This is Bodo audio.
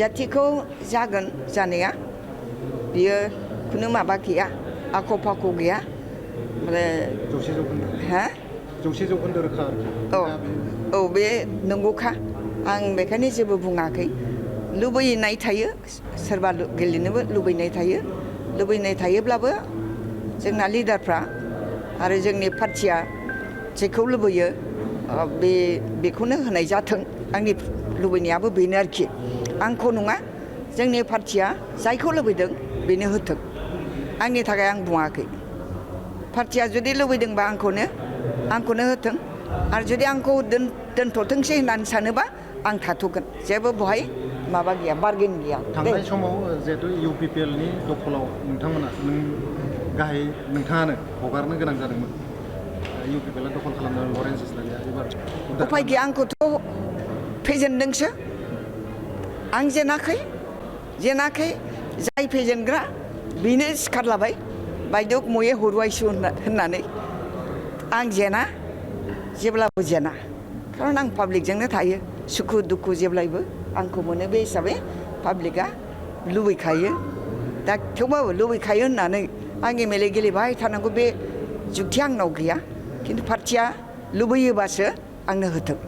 जाथिखौ जागोन जानाया बियो खुनु माबा गैया आख' फाख' गैया ओमफ्राय 100% रोखा औ बे नंगौखा आं बेखायनो जेबो बुङाखै लुबैनाय थायो सोरबा गेलेनोबो लुबैनाय थायोब्लाबो जोंना लिडारफ्रा आरो जोंनि पार्टिया जेखौ लुबैयो बेखौनो होनाय जाथों आंनि लुबैनायाबो बेनो आरोखि आंखौ नङा जोंनि पार्टिया जायखौ लुबैदों बेनो होथों आंनि थाखाय आं बुङाखै पार्टिया जुदि लुबैदोंबा आंखौनो होथों आरो जुदि आंखौ दोनथ'थोंसै होननानै सानोबा आं थाथ'गोन जेबो बहाय माबा गैया बारगेन गैया थांनाय समाव जिहेतु UPPL नि दखलाव नोंथाङानो हगारनो गोनां जादोंमोन UPPL आ दखल खालामदों लरेन्स इस्लारिया एबार उफाय गैया आंखौथ' फेजेनदोंसो आं जेनाखै जाय फेजेनग्रा बेनो सिखारलाबाय बायद' मये हरुवायसु होननानै आं जेब्लाबो जेना खारन आं पाब्लिकजोंनो थायो सुखु दुखु जेब्लायबो आंखौ मोनो बे हिसाबै पाब्लिकआ लुबैखायो दा थेवबाबो लुबैखायो होननानै आं MLA गेलेबाय थानांगौ बे जुक्तिया आंनाव गैया खिन्थु पार्टिया लुबैयोबासो आंनो होथों